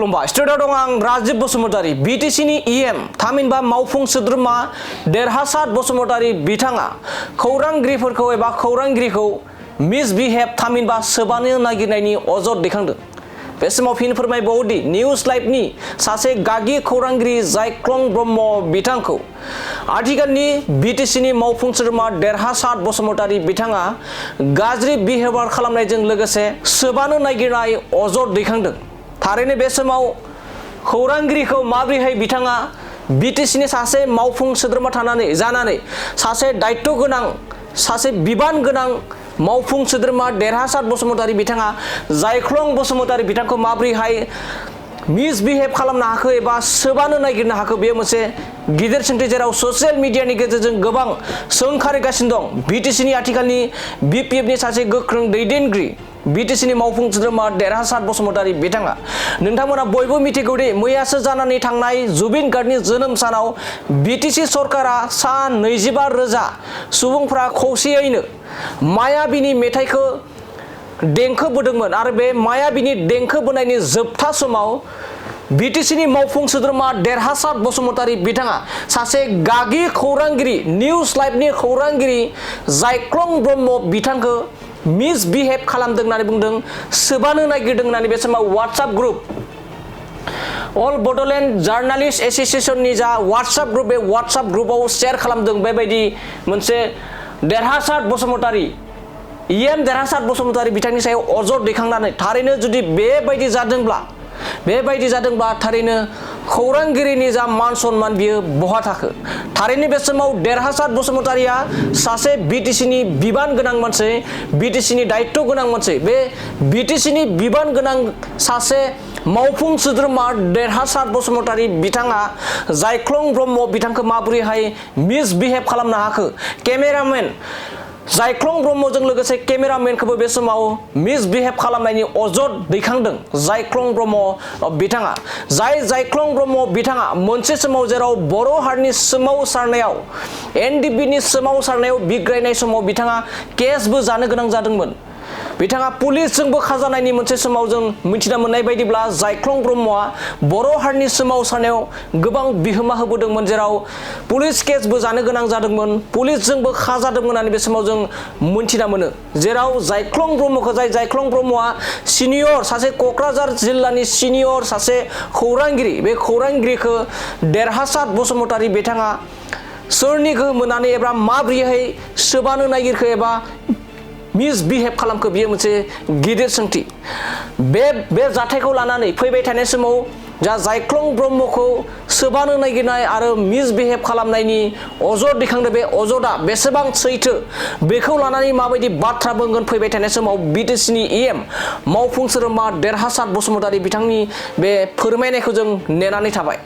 खुलुमबाय स्टुडिअ दं आं राजिब बसुमतारी बिटिसिनि इएम थामहिनबा मावफुं सोद्रोमा देरहासार बसुमतारी बिथाङा खौरांगिरिफोरखौ एबा खौरांगिरिखौ मिसबिहेव थामहिनबा सोबानो नागिरनायनि अजद दैखांदों। बे समाव फिन फोरमायबावोदि निउज लाइभनि सासे गागि खौरांगिरि जायख्लं ब्रह्म बिथांखौ आथिखालनि बिटिसिनि मावफुं सोद्रोमा देरहासार बसुमतारी बिथाङा गाज्रि बिहेवियार खालामनायजों लोगोसे सोबानो नागिरनाय अजद दैखांदों। थारैनो बे समाव खौरांगिरिखौ माबोरैहाय बिथाङा बिटिसिनि सासे मावफुं सोद्रोमा जानानै सासे दायित्व गोनां सासे बिबान गोनां मावफुं सोद्रोमा देरहासार बसुमतारी बिथाङा जायख्लं बसुमतारी बिथांखौ माबोरैहाय मिसबिहेव खालामनो हाखो एबा सोबानो नागिरनो हाखो बेयो मोनसे गिदिर सोंथि, जेराव ससियेल मिडियानि गेजेरजों गोबां सोंखारिगासिनो दं। बिटिसिनि आथिखालनि बिपिएफनि सासे गोख्रों दैदेनगिरि बिटिसिनि मावफुं सोद्रोमा देरहासार बसुमतारी बिथाङा नोंथांमोना बयबो मिथिगौदि मैयासो जानानै थांनाय जुबिन गार्गनि जोनोम सानाव बिटिसि सरकारा सा 25,000 सुबुंफ्रा खौसेयैनो मायाबिनि मेथाइखौ देंखो बोदोंमोन आरो बे मायाबिनि देंखो बोनायनि जोबथा समाव बिटिसिनि मावफुं सोद्रोमा देरहासार बसुमतारी बिथाङा सासे गागि खौरांगिरि निउज लाइभनि खौरांगिरि जायख्लं ब्रह्म बिथांखौ मिसबिहेव खालामदों होननानै बुंदों, सोबानो नागिरदों होननानै बे समाव वाट्सएप ग्रुप अल बड'लेण्ड जार्नालिस्ट एस'सिएशननि जा वाट्सएप ग्रुप बे वाट्सएप ग्रुपआव शेयार खालामदों। बेबायदि मोनसे देरहासार बसुमतारी इएम देरहासार बसुमतारी बिथांनि सायाव अजद दैखांनानै थारैनो जुदि बेबायदि जादोंब्ला थारैनो खौरांगिरिनि जा मान सन्मान बियो बहा थाखो। थारैनो बे समाव देरहासार बसुमतारीया सासे बिटिसिनि बिबान गोनां मानसि, बिटिसिनि दायित्व गोनां मानसि। बे बिटिसिनि बिबान गोनां सासे मावफुं सोद्रोमा देरहासार बसुमतारी बिथाङा जायख्लं ब्रह्म बिथांखौ माबोरैहाय मिसबिहेव खालामनो हाखो। केमेरामेन जायख्लं ब्रह्मजों लोगोसे केमेरामेनखौबो बे समाव मिसबिहेव खालामनायनि अजद दैखांदों जायख्लं ब्रह्म बिथाङा। जायख्लं ब्रह्म बिथाङा मोनसे समाव जेराव बर' हारिनि सोमावसारनायाव एनडिपिनि सोमावसारनायाव बिग्रायनाय समाव बिथाङा केसबो जानो गोनां जादोंमोन। बिथाङा पुलिसजोंबो खाजानायनि मोनसे समाव जों मिथिना मोननाय बायदिब्ला जायख्लं ब्रह्मआ बर' हारिनि सोमावसारनायाव गोबां बिहोमा होबोदोंमोन, जेराव पुलिस केसबो जानो गोनां जादोंमोन, पुलिसजोंबो खाजादोंमोन होननानै बे समाव जों मिथिना मोनो। जेराव जायख्लं ब्रह्मखौ जायख्लं ब्रह्मआ सिनियर सासे क'क्राझार जिल्लानि सिनियर सासे खौरांगिरि, बे खौरांगिरिखौ देरहासार बसुमतारी बिथाङा सोरनि गोहो मोननानै एबा माबोरैहाय सोबानो नागिरखो एबा मिसबिहेव खालामखो बियो मोनसे गिदिर सोंथि। बे जाथायखौ लानानै फैबाय थानाय समाव जा जायख्लं ब्रह्मखौ सोबानो नागिरनाय आरो मिसबिहेव खालामनायनि अजद दैखांदों, बे अजदा बेसेबां सैथो बेखौ लानानै माबायदि बाथ्रा बुंगोन फैबाय थानाय समाव बिटिसिनि इएम मावफुं सोद्रोमा देरहासार बसुमतारी बिथांनि बे फोरमायनायखौ जों नेनानै थाबाय।